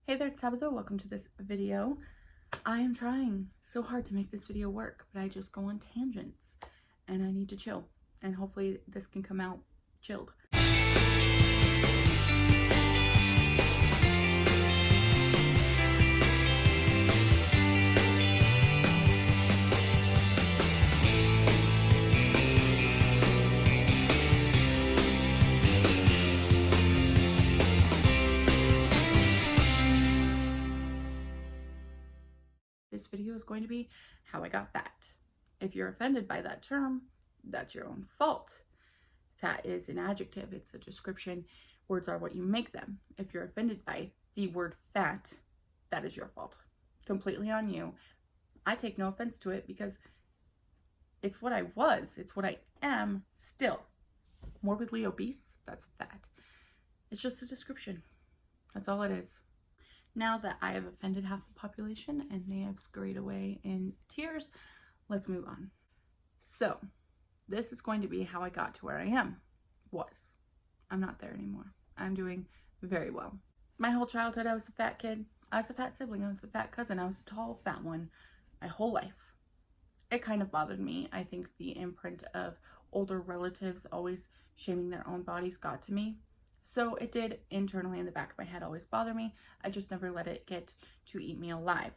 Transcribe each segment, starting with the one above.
Hey there, it's Tabitha. Welcome to this video. I am trying so hard to make this video work, but I just go on tangents and I need to chill. And hopefully this can come out chilled. This video is going to be how I got fat. If you're offended by that term, that's your own fault. Fat is an adjective, it's a description. Words are what you make them. If you're offended by the word fat, that is your fault. Completely on you. I take no offense to it because it's what I was, it's what I am still. Morbidly obese, that's fat. It's just a description. That's all it is. Now that I have offended half the population and they have scurried away in tears, let's move on. So, this is going to be how I got to where I am. I'm not there anymore. I'm doing very well. My whole childhood, I was the fat kid. I was the fat sibling. I was the fat cousin. I was the tall, fat one. My whole life. It kind of bothered me. I think the imprint of older relatives always shaming their own bodies got to me. So it did internally in the back of my head always bother me. I just never let it get to eat me alive.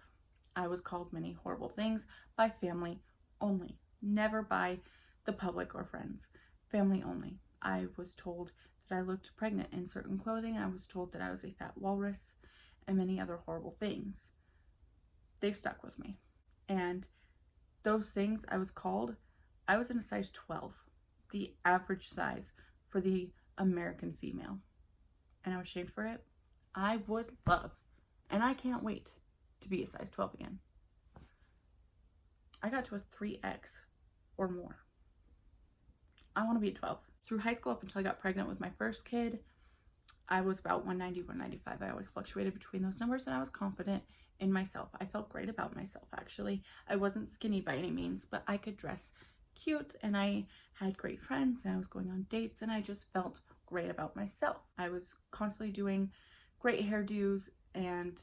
I was called many horrible things by family only, never by the public or friends. Family only. I was told that I looked pregnant in certain clothing. I was told that I was a fat walrus and many other horrible things. They've stuck with me. And those things I was called, I was in a size 12, the average size for the American female, and I was shamed for it. I would love, and I can't wait to be a size 12 again. I got to a 3X or more. I want to be a 12. Through high school up until I got pregnant with my first kid, I was about 190, 195. I always fluctuated between those numbers, and I was confident in myself. I felt great about myself, actually. I wasn't skinny by any means, but I could dress cute, and I had great friends, and I was going on dates, and I just felt great about myself. I was constantly doing great hairdos and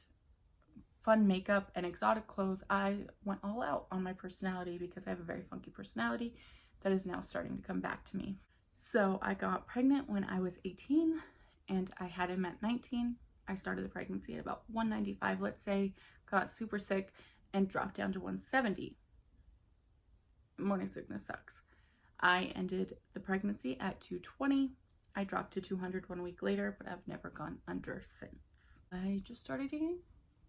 fun makeup and exotic clothes. I went all out on my personality because I have a very funky personality that is now starting to come back to me. So I got pregnant when I was 18 and I had him at 19. I started the pregnancy at about 195, let's say, got super sick and dropped down to 170. Morning sickness sucks. I ended the pregnancy at 220. I dropped to 200 1 week later, but I've never gone under since. I just started eating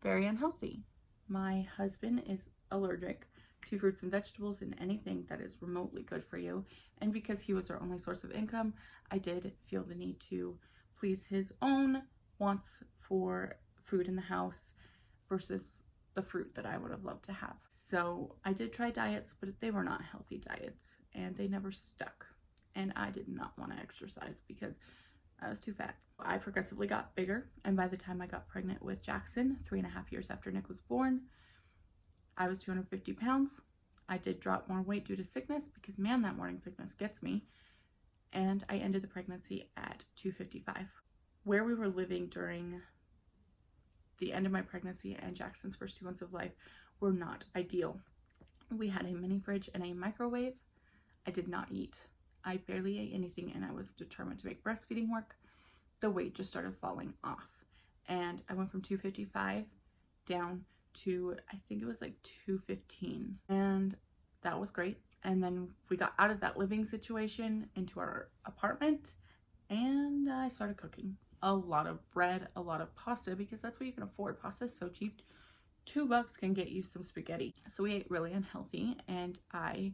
very unhealthy. My husband is allergic to fruits and vegetables and anything that is remotely good for you. And because he was our only source of income, I did feel the need to please his own wants for food in the house versus the fruit that I would have loved to have. So I did try diets, but they were not healthy diets and they never stuck. And I did not want to exercise because I was too fat. I progressively got bigger, and by the time I got pregnant with Jackson, 3.5 years after Nick was born, I was 250 pounds. I did drop more weight due to sickness because, man, that morning sickness gets me. And I ended the pregnancy at 255. Where we were living during the end of my pregnancy and Jackson's first 2 months of life were not ideal. We had a mini fridge and a microwave. I did not eat. I barely ate anything, and I was determined to make breastfeeding work. The weight just started falling off, and I went from 255 down to, I think it was like 215, and that was great. And then we got out of that living situation into our apartment, and I started cooking a lot of bread, a lot of pasta, because that's what you can afford. Pasta is so cheap. $2 can get you some spaghetti. So we ate really unhealthy, and I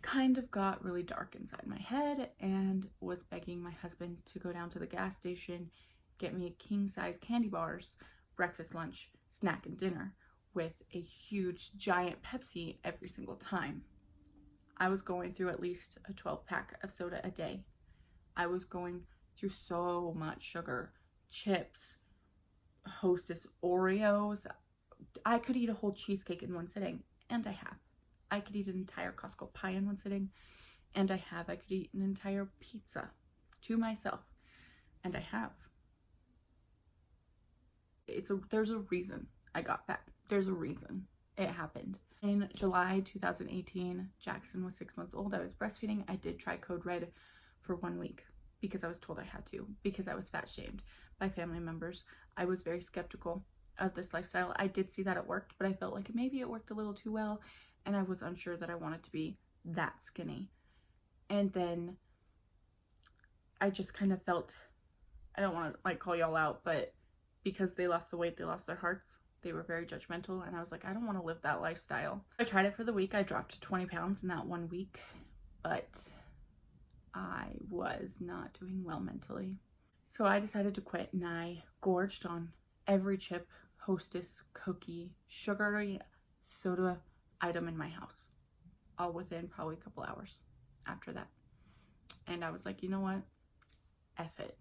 kind of got really dark inside my head and was begging my husband to go down to the gas station, get me a king-size candy bars, breakfast, lunch, snack, and dinner with a huge giant Pepsi every single time. I was going through at least a 12-pack of soda a day. I was going through so much sugar, chips, Hostess Oreos. I could eat a whole cheesecake in one sitting, and I have. I could eat an entire Costco pie in one sitting, and I have. I could eat an entire pizza to myself, and I have. there's a reason I got fat. There's a reason it happened. In July 2018, Jackson was 6 months old. I was breastfeeding. I did try Code Red for 1 week because I was told I had to, because I was fat shamed by family members. I was very skeptical of this lifestyle. I did see that it worked, but I felt like maybe it worked a little too well, and I was unsure that I wanted to be that skinny. And then I just kind of felt, I don't want to like call y'all out, but because they lost the weight, they lost their hearts. They were very judgmental, and I was like, I don't want to live that lifestyle. I tried it for the week. I dropped 20 pounds in that 1 week, but I was not doing well mentally. So I decided to quit, and I gorged on every chip, Hostess, cookie, sugary soda item in my house, all within probably a couple hours after that. And I was like, you know what? F it.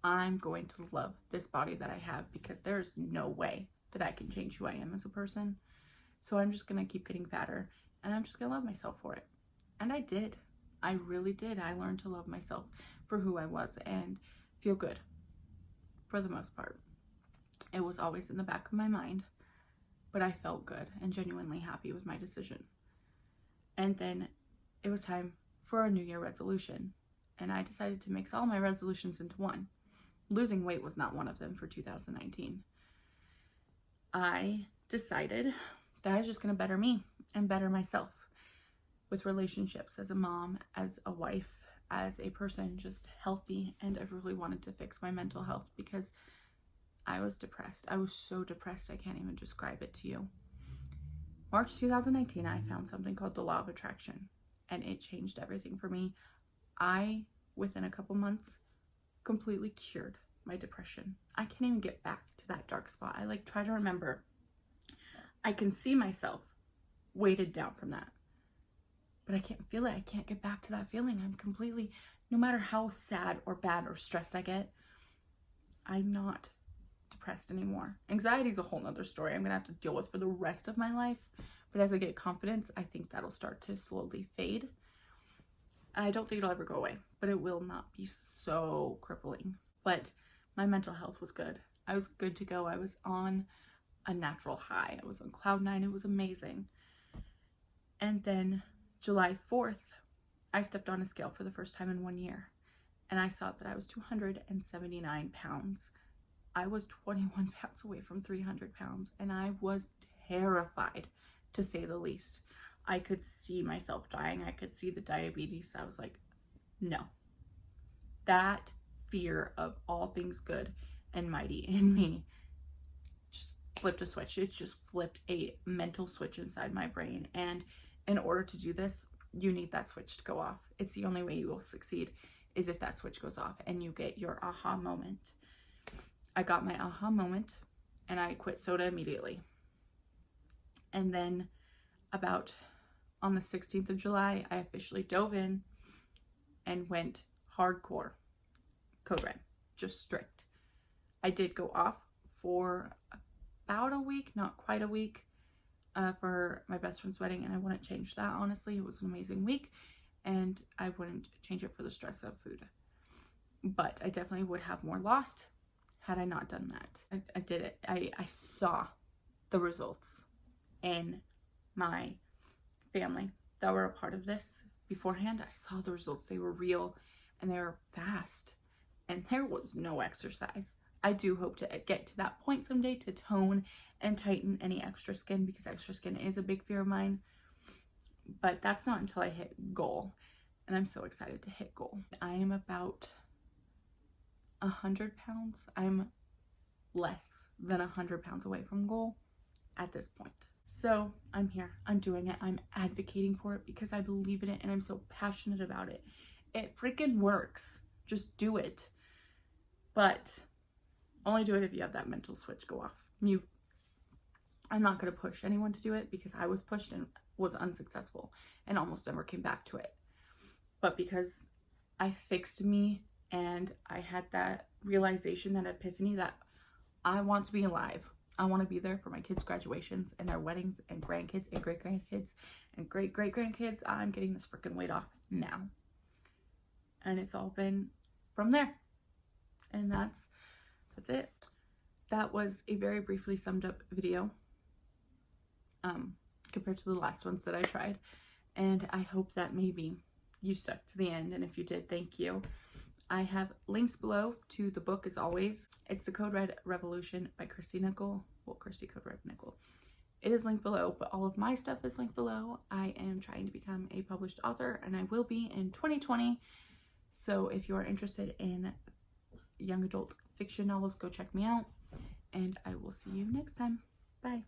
I'm going to love this body that I have, because there's no way that I can change who I am as a person. So I'm just going to keep getting fatter, and I'm just going to love myself for it. And I did. I really did. I learned to love myself for who I was and feel good for the most part. It was always in the back of my mind, but I felt good and genuinely happy with my decision. And then it was time for a New Year resolution, and I decided to mix all my resolutions into one. Losing weight was not one of them for 2019. I decided that I was just going to better me and better myself with relationships, as a mom, as a wife, as a person, just healthy. And I really wanted to fix my mental health because I was depressed. I was so depressed, I can't even describe it to you. March 2019, I found something called the Law of Attraction, and it changed everything for me. I, within a couple months, completely cured my depression. I can't even get back to that dark spot. I like try to remember. I can see myself weighted down from that, but I can't feel it. I can't get back to that feeling. I'm completely, no matter how sad or bad or stressed I get, I'm not depressed anymore. Anxiety is a whole nother story I'm gonna have to deal with for the rest of my life, but as I get confidence, I think that'll start to slowly fade. I don't think it'll ever go away, but it will not be so crippling. But my mental health was good. I was good to go. I was on a natural high. I was on cloud 9. It was amazing. And then July 4th, I stepped on a scale for the first time in 1 year, and I saw that I was 279 pounds. I was 21 pounds away from 300 pounds, and I was terrified, to say the least. I could see myself dying. I could see the diabetes. I was like, no. That fear of all things good and mighty in me just flipped a switch. It's just flipped a mental switch inside my brain. And in order to do this, you need that switch to go off. It's the only way you will succeed, is if that switch goes off and you get your aha moment. I got my aha moment, and I quit soda immediately. And then about on the 16th of July, I officially dove in and went hardcore Code Red, just strict. I did go off for about a week, not quite a week, for my best friend's wedding, and I wouldn't change that, honestly. It was an amazing week, and I wouldn't change it for the stress of food. But I definitely would have more lost had I not done that. I did it. I saw the results in my family that were a part of this beforehand. I saw the results. They were real, and they were fast, and there was no exercise. I do hope to get to that point someday, to tone and tighten any extra skin, because extra skin is a big fear of mine, but that's not until I hit goal, and I'm so excited to hit goal. I am about 100 pounds. I'm less than 100 pounds away from goal at this point. So I'm here, I'm doing it, I'm advocating for it because I believe in it, and I'm so passionate about it. It freaking works. Just do it. But only do it if you have that mental switch go off. I'm not going to push anyone to do it, because I was pushed and was unsuccessful and almost never came back to it. But because I fixed me, and I had that realization, that epiphany, that I want to be alive. I want to be there for my kids' graduations and their weddings and grandkids and great-grandkids and great-great-grandkids. I'm getting this freaking weight off now. And it's all been from there. And that's it. that was a very briefly summed up video compared to the last ones that I tried. And I hope that maybe you stuck to the end. And if you did, thank you. I have links below to the book as always. It's The Code Red Revolution by Kirsty Nichol. Well, Kirsty Code Red Nichol. It is linked below, but all of my stuff is linked below. I am trying to become a published author, and I will be in 2020. So if you are interested in young adult fiction novels, go check me out. And I will see you next time. Bye.